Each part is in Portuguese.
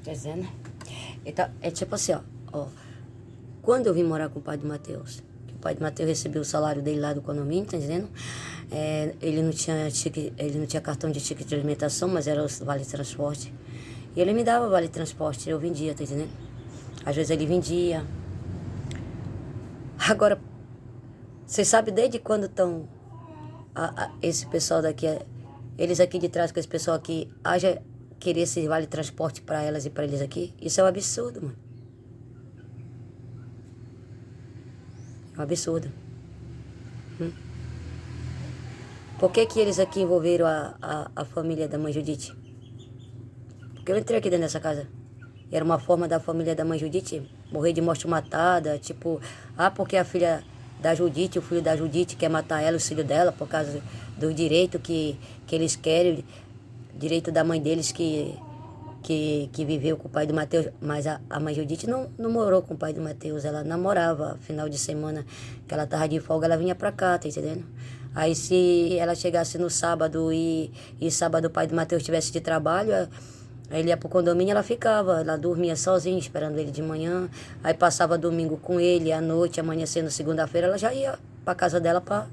Tá dizendo? Então, é tipo assim, ó. Quando eu vim morar com o pai do Matheus, que o pai do Matheus recebeu o salário dele lá do condomínio, tá entendendo? Ele não tinha cartão de ticket de alimentação, mas era o vale transporte. E ele me dava vale transporte, eu vendia, tá entendendo? Às vezes ele vendia. Agora, você sabe desde quando estão esse pessoal daqui, eles aqui de trás com esse pessoal aqui, haja querer esse vale transporte para elas e para eles aqui? Isso é um absurdo, mano. É um absurdo. Por que que eles aqui envolveram a família da mãe Judite? Porque eu entrei aqui dentro dessa casa. Era uma forma da família da mãe Judite morrer de morte matada, tipo, porque a filha da Judite, o filho da Judite quer matar ela, o filho dela, por causa do direito que eles querem, direito da mãe deles que viveu com o pai do Matheus. Mas a mãe Judite não morou com o pai do Matheus, ela namorava. Final de semana que ela tava de folga, ela vinha pra cá, tá entendendo? Aí se ela chegasse no sábado e sábado o pai do Matheus tivesse de trabalho, aí ele ia pro condomínio, ela ficava, ela dormia sozinha, esperando ele de manhã. Aí passava domingo com ele, à noite, amanhecendo segunda-feira, ela já ia pra casa dela pra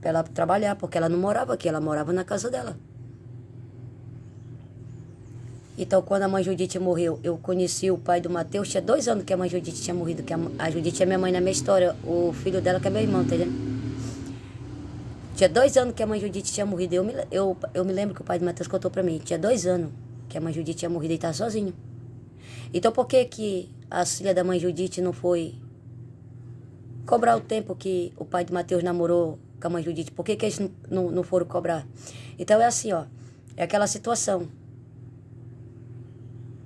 ela trabalhar, porque ela não morava aqui, ela morava na casa dela. Então, quando a mãe Judite morreu, eu conheci o pai do Matheus, tinha 2 anos que a mãe Judite tinha morrido, que a Judite é minha mãe na minha história, o filho dela que é meu irmão, tá entendendo? Tinha 2 anos que a mãe Judite tinha morrido. Eu me lembro que o pai do Matheus contou pra mim. Tinha 2 anos que a mãe Judite tinha morrido e estava sozinho. Então por que a filha da mãe Judite não foi cobrar o tempo que o pai do Matheus namorou com a mãe Judite? Por que eles não foram cobrar? Então é assim, ó. É aquela situação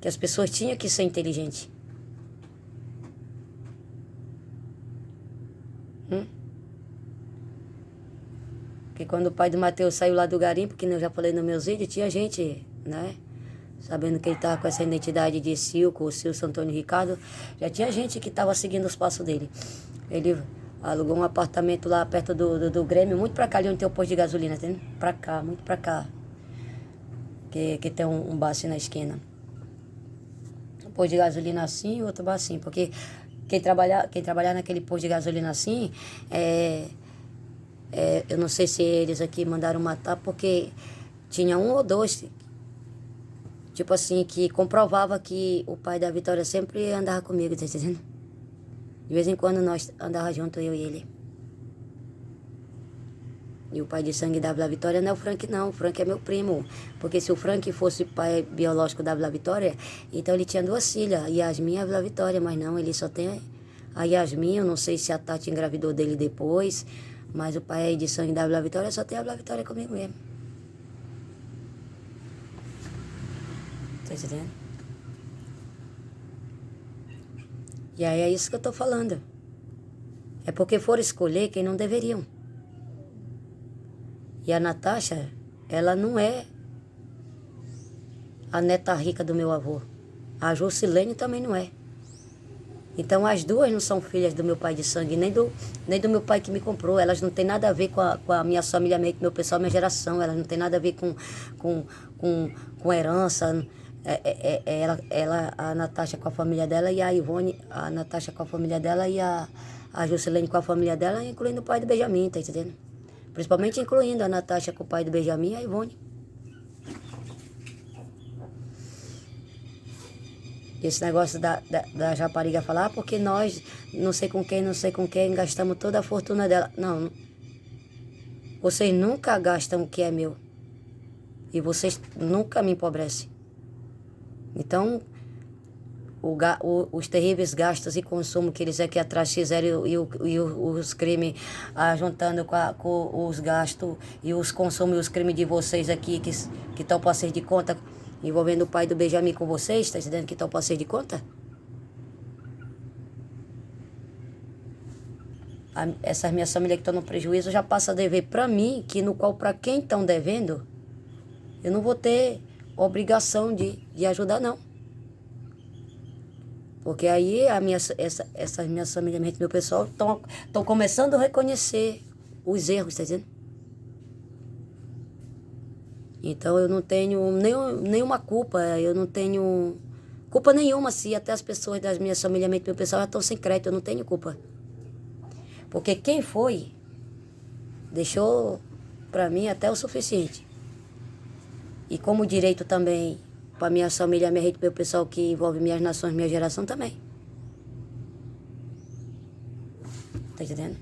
que as pessoas tinham que ser inteligentes. Porque quando o pai do Matheus saiu lá do garimpo, que eu já falei nos meus vídeos, tinha gente, né? Sabendo que ele estava com essa identidade de Silco, o Silvio Antônio Ricardo, já tinha gente que estava seguindo os passos dele. Ele alugou um apartamento lá perto do Grêmio, muito pra cá, ali onde tem o posto de gasolina, tá entendendo? Pra cá, muito pra cá. Que tem um bar assim na esquina. Um posto de gasolina assim e outro bar assim. Porque quem trabalhar naquele posto de gasolina assim, eu não sei se eles aqui mandaram matar, porque tinha 1 ou 2, tipo assim, que comprovava que o pai da Vitória sempre andava comigo, tá entendendo? De vez em quando nós andava junto, eu e ele. E o pai de sangue da Vila Vitória não é o Frank, não. O Frank é meu primo. Porque se o Frank fosse o pai biológico da Vila Vitória, então ele tinha 2 filhas. Yasmin e a Vila Vitória, mas não, ele só tem a Yasmin. Eu não sei se a Tati engravidou dele depois, mas o pai de sangue da Vila Vitória só tem a Vila Vitória comigo mesmo. Tá entendendo? E aí é isso que eu tô falando. É porque foram escolher quem não deveriam. E a Natasha, ela não é a neta rica do meu avô. A Jusilene também não é. Então as duas não são filhas do meu pai de sangue, nem do meu pai que me comprou. Elas não têm nada a ver com a minha família, meu pessoal, minha geração. Elas não têm nada a ver com herança. A Natasha com a família dela e a Ivone, a Natasha com a família dela e a Jusilene com a família dela, incluindo o pai do Benjamin, tá entendendo? Principalmente incluindo a Natasha com o pai do Benjamin e a Ivone. Esse negócio da rapariga falar, porque nós, não sei com quem, gastamos toda a fortuna dela. Não. Vocês nunca gastam o que é meu. E vocês nunca me empobrecem. Então, os terríveis gastos e consumo que eles aqui atrás fizeram e os crimes juntando com os gastos e os consumos e os crimes de vocês aqui que estão para ser de conta, envolvendo o pai do Benjamin com vocês, tá entendendo que estão para ser de conta? Essas minhas famílias que estão no prejuízo já passam a dever para mim, que no qual para quem estão devendo, eu não vou ter obrigação de ajudar, não. Porque aí essas minhas famílias, meu pessoal, estão começando a reconhecer os erros, tá entendendo? Então eu não tenho nenhuma culpa, eu não tenho culpa nenhuma se até as pessoas das minhas famílias, meu pessoal já estão sem crédito, eu não tenho culpa. Porque quem foi, deixou para mim até o suficiente. E como direito também, para minha família, minha rede, meu pessoal que envolve minhas nações, minha geração também. Tá entendendo?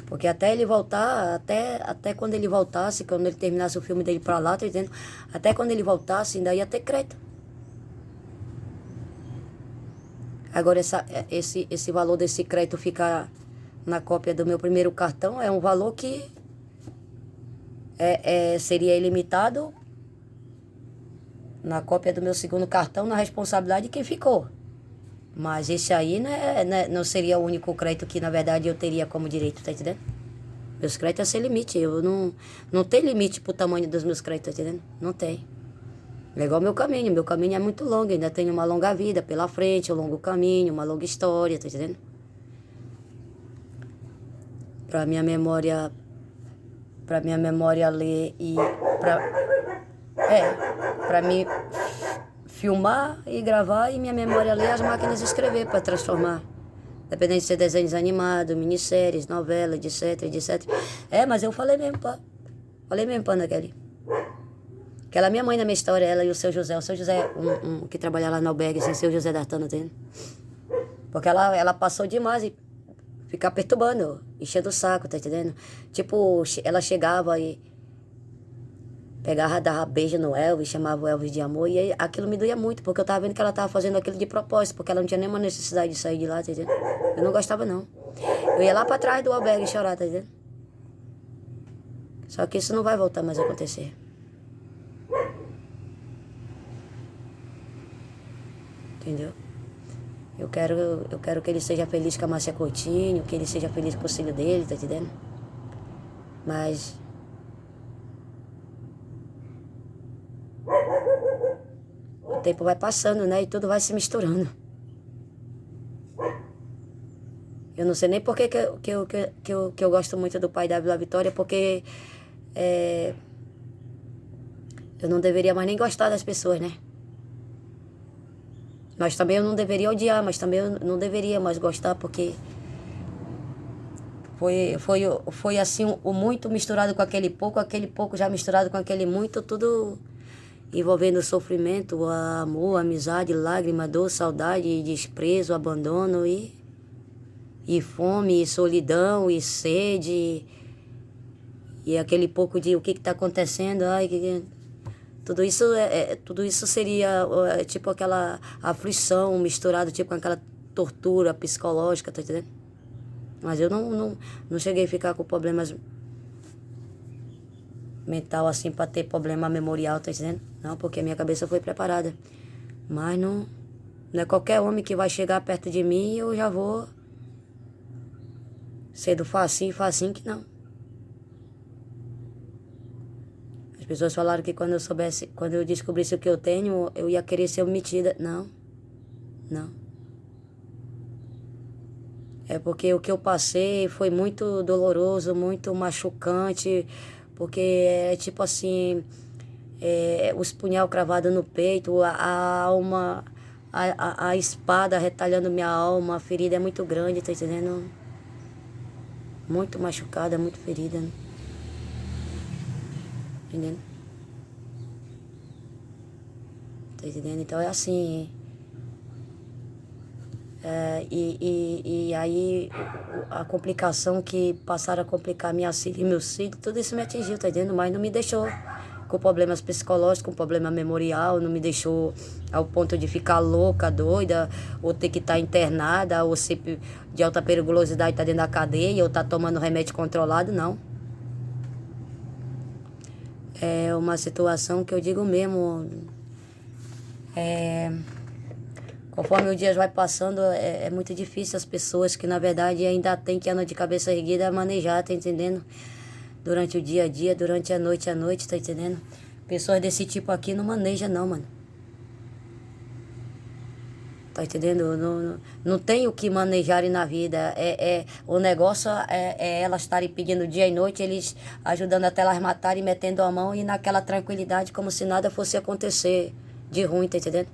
Porque até ele voltar, até quando ele voltasse, quando ele terminasse o filme dele pra lá, tá entendendo? Até quando ele voltasse, ainda ia ter crédito. Agora, esse valor desse crédito ficar na cópia do meu primeiro cartão é um valor que seria ilimitado na cópia do meu segundo cartão, na responsabilidade de quem ficou. Mas esse aí não seria o único crédito que, na verdade, eu teria como direito, tá entendendo? Meus créditos é sem limite. Eu não tenho limite pro tamanho dos meus créditos, tá entendendo? Não tem. É igual meu caminho. Meu caminho é muito longo. Ainda tenho uma longa vida pela frente, um longo caminho, uma longa história, tá entendendo? Pra minha memória ler e pra mim filmar e gravar e minha memória ler, as máquinas escrever para transformar. Dependendo de ser desenhos animados, minisséries, novelas, etc, etc. Mas eu falei mesmo, pá. Falei mesmo, pá, naquele. Aquela minha mãe na minha história, ela e o seu José. O seu José, que trabalha lá no albergue, sem seu José D'Artano, entende? Porque ela passou demais e ficar perturbando, enchendo o saco, tá entendendo? Tipo, ela chegava e pegava, dava beijo no Elvis, chamava o Elvis de amor, e aí aquilo me doía muito, porque eu tava vendo que ela tava fazendo aquilo de propósito, porque ela não tinha nenhuma necessidade de sair de lá, tá entendendo? Eu não gostava, não. Eu ia lá pra trás do albergue chorar, tá entendendo? Só que isso não vai voltar mais a acontecer. Entendeu? Eu quero que ele seja feliz com a Márcia Coutinho, que ele seja feliz com o filho dele, tá entendendo? Mas o tempo vai passando, né? E tudo vai se misturando. Eu não sei nem por que eu gosto muito do pai da Vila Vitória, porque eu não deveria mais nem gostar das pessoas, né? Mas também eu não deveria odiar, mas também eu não deveria mais gostar, porque foi assim, o muito misturado com aquele pouco já misturado com aquele muito, tudo envolvendo sofrimento, amor, amizade, lágrima, dor, saudade, desprezo, abandono e fome, e solidão, e sede, e aquele pouco de o que está acontecendo, tudo isso seria tipo aquela aflição misturada tipo com aquela tortura psicológica, tá entendendo? Mas eu não cheguei a ficar com problemas mental assim para ter problema memorial, tá entendendo? Não, porque a minha cabeça foi preparada. Mas não é qualquer homem que vai chegar perto de mim e eu já vou ser do facinho que não. As pessoas falaram que quando eu descobrisse o que eu tenho, eu ia querer ser omitida. Não. É porque o que eu passei foi muito doloroso, muito machucante, porque é tipo assim, os punhal cravados no peito, a alma, a espada retalhando minha alma, a ferida é muito grande, tá entendendo? Muito machucada, muito ferida, né? Entendendo? Tá entendendo? Então é assim. E aí a complicação que passaram a complicar minha filha e meus filhos, tudo isso me atingiu, tá entendendo? Mas não me deixou com problemas psicológicos, com problema memorial, não me deixou ao ponto de ficar louca, doida, ou ter que estar internada, ou ser de alta periculosidade, estar dentro da cadeia, ou estar tomando remédio controlado, não. É uma situação que eu digo mesmo, conforme o dia vai passando, é muito difícil as pessoas que, na verdade, ainda tem que andar de cabeça erguida manejar, tá entendendo? Durante o dia a dia, durante a noite, tá entendendo? Pessoas desse tipo aqui não maneja não, mano. Tá entendendo? Não tem o que manejarem na vida. O negócio é elas estarem pedindo dia e noite, eles ajudando até elas matarem, metendo a mão e naquela tranquilidade, como se nada fosse acontecer de ruim, tá entendendo?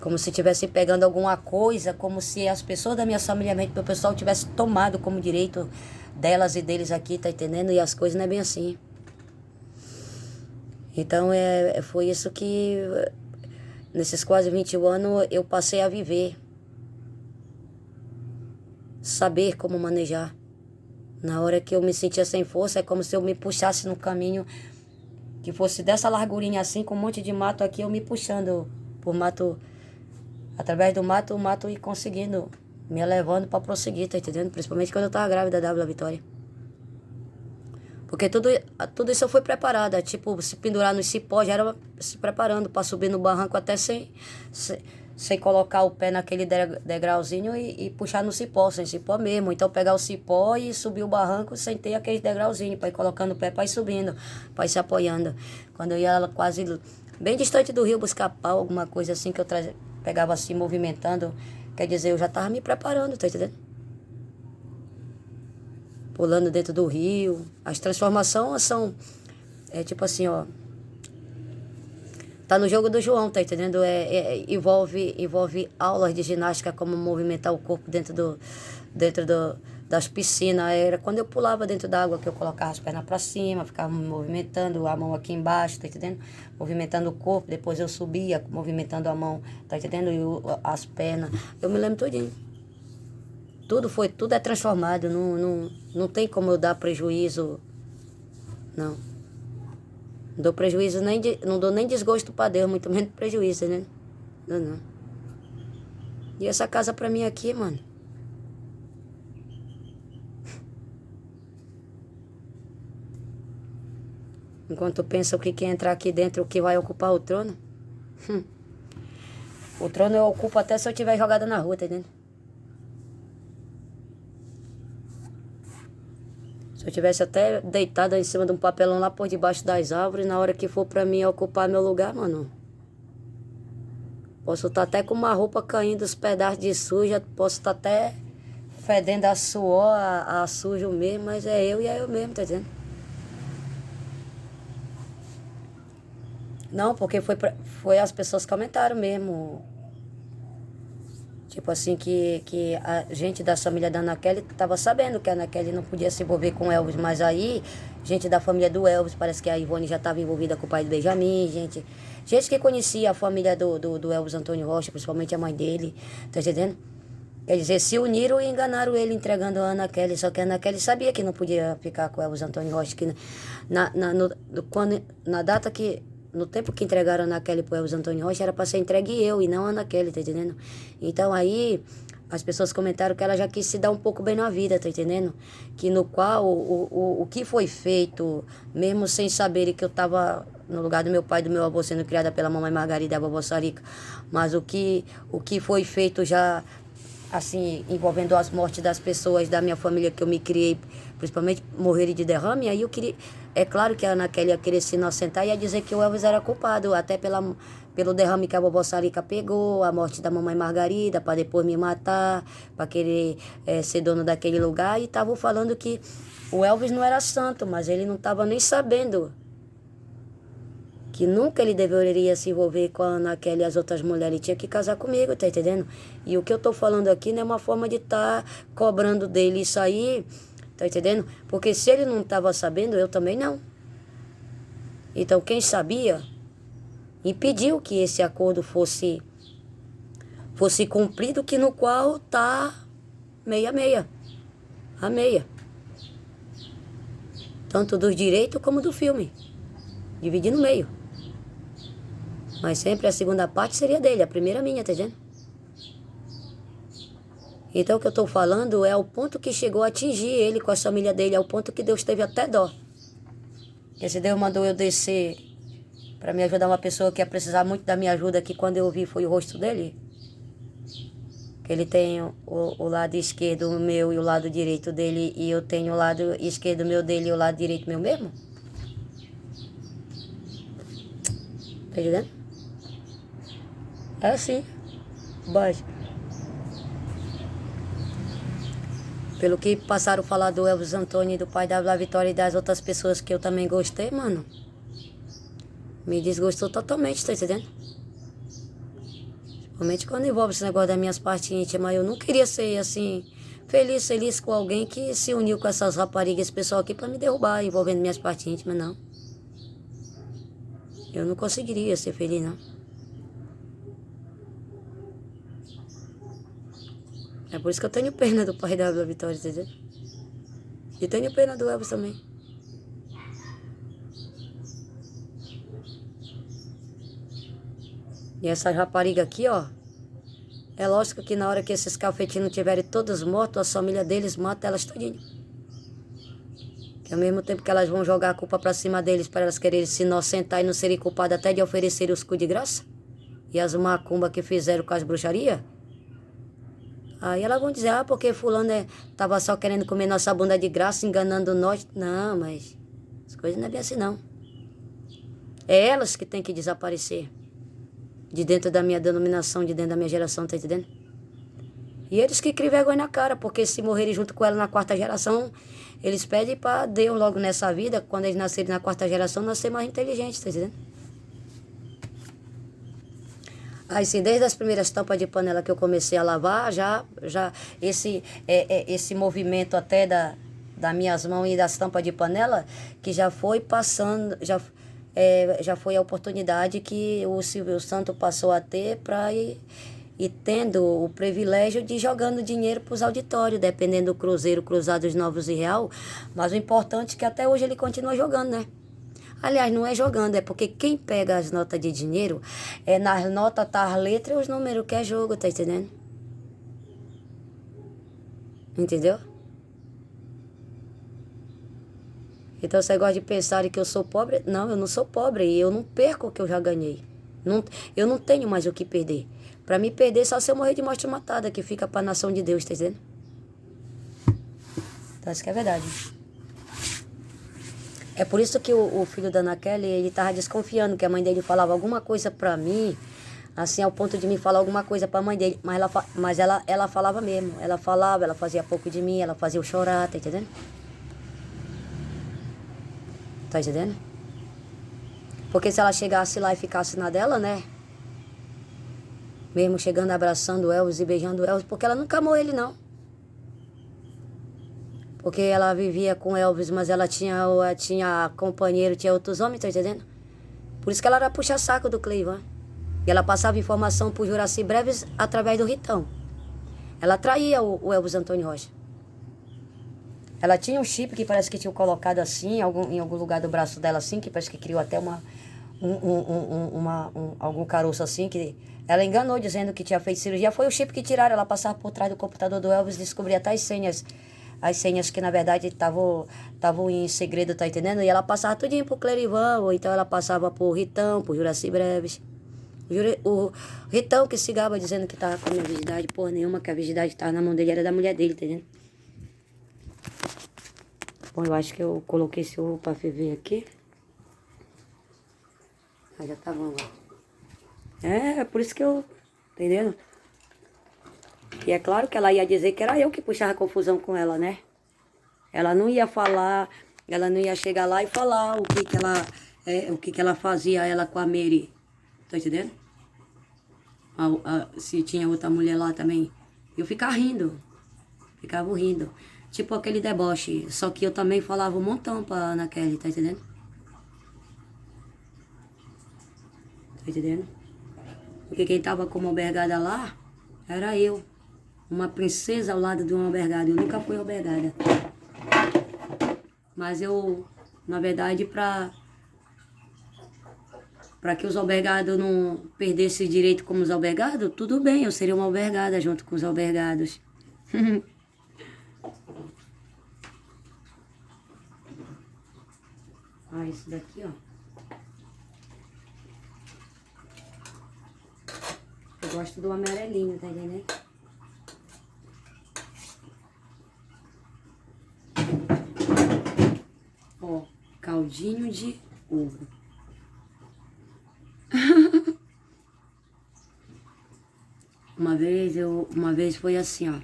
Como se estivessem pegando alguma coisa, como se as pessoas da minha família, meu pessoal, tivesse tomado como direito delas e deles aqui, tá entendendo? E as coisas não é bem assim. Então foi isso que, nesses quase 21 anos, eu passei a viver. Saber como manejar. Na hora que eu me sentia sem força, é como se eu me puxasse no caminho que fosse dessa largurinha assim, com um monte de mato aqui, eu me puxando por mato, através do mato, o mato ir conseguindo, me levando para prosseguir, tá entendendo? Principalmente quando eu tava grávida da Vitória. Porque tudo isso eu fui preparada, tipo, se pendurar no cipó, já era se preparando para subir no barranco até sem colocar o pé naquele degrauzinho e puxar no cipó, sem cipó mesmo. Então pegar o cipó e subir o barranco sem ter aquele degrauzinho, para ir colocando o pé, para ir subindo, para ir se apoiando. Quando eu ia quase bem distante do rio buscar pau, alguma coisa assim que eu pegava assim, movimentando, quer dizer, eu já tava me preparando, tá entendendo? Pulando dentro do rio. As transformações são, tipo assim, ó. Tá no jogo do João, tá entendendo? Envolve aulas de ginástica, como movimentar o corpo das piscinas. Era quando eu pulava dentro da água que eu colocava as pernas para cima, ficava movimentando a mão aqui embaixo, tá entendendo? Movimentando o corpo, depois eu subia, movimentando a mão, tá entendendo? E as pernas. Eu me lembro tudinho. Tudo é transformado, não tem como eu dar prejuízo, não. Não dou prejuízo, não dou nem desgosto para Deus, muito menos prejuízo, né? Não. E essa casa pra mim aqui, mano. Enquanto pensa o que quer entrar aqui dentro, o que vai ocupar o trono. O trono eu ocupo até se eu tiver jogada na rua, tá entendendo? Se eu tivesse até deitada em cima de um papelão lá por debaixo das árvores, na hora que for pra mim ocupar meu lugar, mano. Posso estar até com uma roupa caindo, os pedaços de suja, posso estar até fedendo a suor, a sujo mesmo, mas é eu mesmo, tá entendendo? Não, porque foi as pessoas que comentaram mesmo. Tipo assim, que a gente da família da Ana Kelly tava sabendo que a Ana Kelly não podia se envolver com o Elvis, mas aí, gente da família do Elvis, parece que a Ivone já estava envolvida com o pai do Benjamin, gente que conhecia a família do Elvis Antônio Rocha, principalmente a mãe dele, tá entendendo? Quer dizer, se uniram e enganaram ele entregando a Ana Kelly, só que a Ana Kelly sabia que não podia ficar com o Elvis Antônio Rocha, que na data que no tempo que entregaram a Ana Kelly pro Elvis Antônio Rocha, era para ser entregue eu e não a Ana Kelly, tá entendendo? Então aí, as pessoas comentaram que ela já quis se dar um pouco bem na vida, tá entendendo? Que no qual o que foi feito, mesmo sem saberem que eu tava no lugar do meu pai e do meu avô sendo criada pela mamãe Margarida e a vovó Sarica, mas o que foi feito já, assim, envolvendo as mortes das pessoas da minha família que eu me criei, principalmente morrerem de derrame, aí eu queria... É claro que a Ana Kelly ia querer se inocentar e ia dizer que o Elvis era culpado, até pelo derrame que a vovó Sarica pegou, a morte da mamãe Margarida, para depois me matar, para querer ser dono daquele lugar. E estavam falando que o Elvis não era santo, mas ele não estava nem sabendo que nunca ele deveria se envolver com a Ana Kelly e as outras mulheres. Ele tinha que casar comigo, tá entendendo? E o que eu tô falando aqui não é uma forma de estar cobrando dele isso aí, tá entendendo? Porque se ele não estava sabendo, eu também não. Então quem sabia impediu que esse acordo fosse cumprido, que no qual tá meia meia, a meia, tanto dos direitos como do filme, dividir no meio. Mas sempre a segunda parte seria dele, a primeira minha, tá entendendo? Então o que eu estou falando é o ponto que chegou a atingir ele com a família dele, é o ponto que Deus teve até dó. Porque se Deus mandou eu descer para me ajudar uma pessoa que ia precisar muito da minha ajuda, que quando eu vi foi o rosto dele, que ele tem o lado esquerdo meu e o lado direito dele, e eu tenho o lado esquerdo meu dele e o lado direito meu mesmo. Tá entendendo? É assim. Mas, pelo que passaram a falar do Elvis Antônio, do pai da Vitória e das outras pessoas que eu também gostei, mano, me desgostou totalmente, tá entendendo? Principalmente quando envolve esse negócio das minhas partes íntimas. Eu não queria ser, assim, feliz com alguém que se uniu com essas raparigas, esse pessoal aqui, pra me derrubar, envolvendo minhas partes íntimas, não. Eu não conseguiria ser feliz, não. É por isso que eu tenho pena do pai da Vitória, entendeu? E tenho pena do Elvis também. E essa rapariga aqui, ó, é lógico que na hora que esses cafetinos tiverem todos mortos, a família deles mata elas todinho. Que ao mesmo tempo que elas vão jogar a culpa pra cima deles para elas quererem se inocentar e não serem culpadas até de oferecer os cu de graça, e as macumbas que fizeram com as bruxarias, aí elas vão dizer, porque fulano tava só querendo comer nossa bunda de graça, enganando nós. Não, mas as coisas não é bem assim, não. É elas que têm que desaparecer de dentro da minha denominação, de dentro da minha geração, tá entendendo? E eles que criem vergonha na cara, porque se morrerem junto com ela na quarta geração, eles pedem para Deus logo nessa vida, quando eles nascerem na quarta geração, nascer mais inteligentes, tá entendendo? Aí sim, desde as primeiras tampas de panela que eu comecei a lavar, já esse movimento até das minhas mãos e das tampas de panela, que já foi passando, já foi a oportunidade que o Silvio Santos passou a ter para ir tendo o privilégio de ir jogando dinheiro para os auditórios, dependendo do Cruzeiro, Cruzados Novos e Real. Mas o importante é que até hoje ele continua jogando, né? Aliás, não é jogando, é porque quem pega as notas de dinheiro, nas notas tá as letras e os números que é jogo, tá entendendo? Entendeu? Então você gosta de pensar que eu sou pobre? Não, eu não sou pobre e eu não perco o que eu já ganhei. Não, eu não tenho mais o que perder. Pra me perder só se eu morrer de morte matada, que fica pra nação de Deus, tá entendendo? Então isso que é verdade. É por isso que o filho da Ana Kelly, ele tava desconfiando que a mãe dele falava alguma coisa pra mim, assim, ao ponto de me falar alguma coisa pra mãe dele. Mas ela falava mesmo. Ela falava, ela fazia pouco de mim, ela fazia eu chorar, tá entendendo? Tá entendendo? Porque se ela chegasse lá e ficasse na dela, né? Mesmo chegando, abraçando o Elvis e beijando o Elvis, porque ela nunca amou ele, não. Porque ela vivia com o Elvis, mas ela tinha companheiro, tinha outros homens, tá entendendo? Por isso que ela era puxa-saco do Cleivan. E ela passava informação pro Juraci Breves através do Ritão. Ela traía o Elvis Antônio Rocha. Ela tinha um chip que parece que tinha colocado assim, em algum lugar do braço dela assim, que parece que criou até algum caroço assim, que ela enganou dizendo que tinha feito cirurgia. Foi o chip que tiraram, ela passava por trás do computador do Elvis e descobria até as senhas que na verdade estavam em segredo, tá entendendo? E ela passava tudinho pro Clerivan, ou então ela passava pro Ritão, pro Juraci Breves. O Ritão que se gaba dizendo que tava com a minha virgindade, porra nenhuma, que a virgindade que tava na mão dele era da mulher dele, tá entendendo? Bom, eu acho que eu coloquei esse ovo pra ferver aqui. Ah, já tá bom lá. É por isso que eu... Entendendo? E é claro que ela ia dizer que era eu que puxava confusão com ela, né? Ela não ia falar... Ela não ia chegar lá e falar o que ela fazia, ela com a Mary. Tá entendendo? Se tinha outra mulher lá também. Eu ficava rindo. Ficava rindo. Tipo aquele deboche. Só que eu também falava um montão pra Ana Kelly, tá entendendo? Tá entendendo? Porque quem tava como albergada lá era eu. Uma princesa ao lado de uma albergada. Eu nunca fui albergada. Mas eu, na verdade, pra que os albergados não perdessem direito como os albergados, tudo bem, eu seria uma albergada junto com os albergados. Ah, esse daqui, ó. Eu gosto do amarelinho, tá entendendo? Ó, caldinho de ovo. Uma vez foi assim, ó.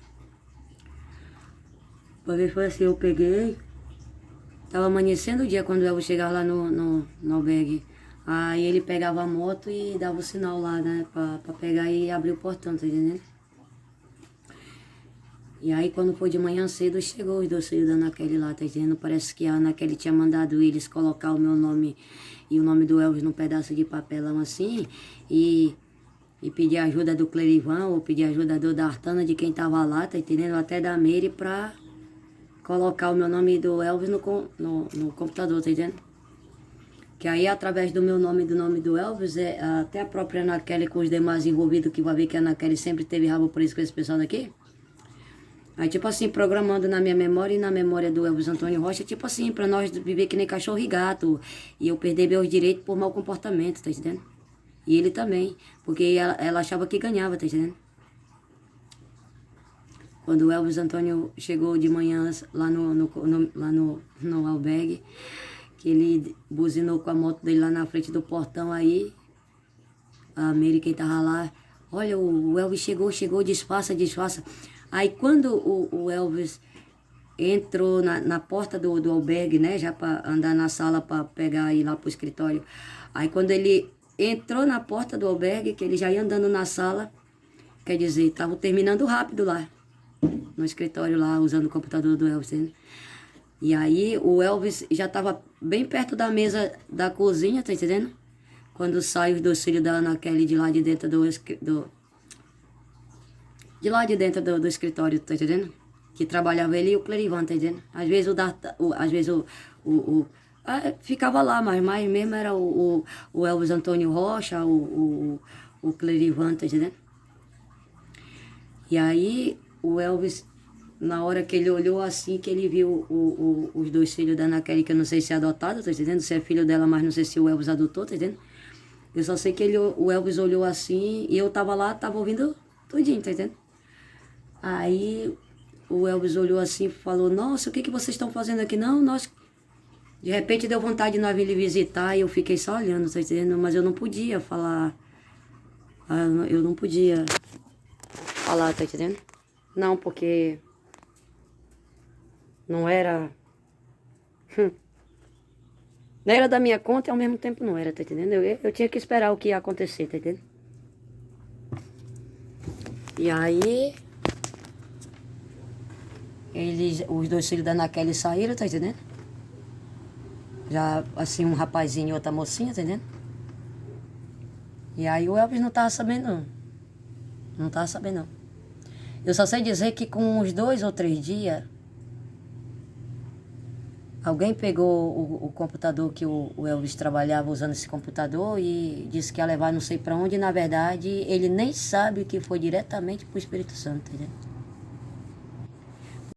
Uma vez foi assim, eu peguei, tava amanhecendo o dia quando o Elvis chegava lá no albergue. Aí ele pegava a moto e dava o sinal lá, né, pra pegar e abrir o portão, tá entendendo? E aí quando foi de manhã cedo, chegou os dois filhos da Ana Kelly lá, tá entendendo? Parece que a Ana Kelly tinha mandado eles colocar o meu nome e o nome do Elvis num pedaço de papelão assim, e pedir ajuda do Clerivan, ou pedir ajuda do D'Artana, de quem tava lá, tá entendendo? Até da Mary pra colocar o meu nome do Elvis no computador, tá entendendo? Que aí, através do meu nome e do nome do Elvis, até a própria Ana Kelly com os demais envolvidos, que vai ver que a Ana Kelly sempre teve rabo por isso com esse pessoal daqui. Aí, tipo assim, programando na minha memória e na memória do Elvis Antônio Rocha, tipo assim, pra nós viver que nem cachorro e gato. E eu perder meus direitos por mau comportamento, tá entendendo? E ele também, porque ela achava que ganhava, tá entendendo? Quando o Elvis Antônio chegou de manhã lá no albergue, que ele buzinou com a moto dele lá na frente do portão aí, a Mary, quem tava lá, olha, o Elvis chegou, disfarça. Aí quando o Elvis entrou na porta do albergue, né, já para andar na sala para pegar e ir lá pro escritório, aí quando ele entrou na porta do albergue, que ele já ia andando na sala, quer dizer, tava terminando rápido lá, no escritório lá, usando o computador do Elvis, né? E aí o Elvis já estava bem perto da mesa da cozinha, tá entendendo? Quando sai os dois filhos da Ana Kelly de lá de dentro do escritório, tá entendendo? Que trabalhava ele e o Clerivan, tá entendendo? Às vezes ficava lá, mas mais mesmo era o Elvis Antônio Rocha, o Clerivan, tá entendendo? E aí o Elvis, na hora que ele olhou assim, que ele viu os dois filhos da Ana Kelly, que eu não sei se é adotado, tá entendendo? Se é filho dela, mas não sei se o Elvis adotou, tá entendendo? Eu só sei que o Elvis olhou assim, e eu tava lá, tava ouvindo tudinho, tá entendendo? Aí o Elvis olhou assim e falou, nossa, o que vocês estão fazendo aqui? Não, nós... De repente deu vontade de nós vir lhe visitar, e eu fiquei só olhando, tá entendendo? Mas eu não podia falar... Eu não podia falar, tá entendendo? Não, porque... Não era... Não era da minha conta e ao mesmo tempo não era, tá entendendo? Eu tinha que esperar o que ia acontecer, tá entendendo? E aí... os dois filhos da Ana Kelly saíram, tá entendendo? Já, assim, um rapazinho e outra mocinha, tá entendendo? E aí o Elvis não tava sabendo, não. Não tava sabendo, não. Eu só sei dizer que com uns 2 ou 3 dias... Alguém pegou o computador que o Elvis trabalhava usando esse computador e disse que ia levar não sei pra onde. E, na verdade, ele nem sabe que foi diretamente pro Espírito Santo, entendeu?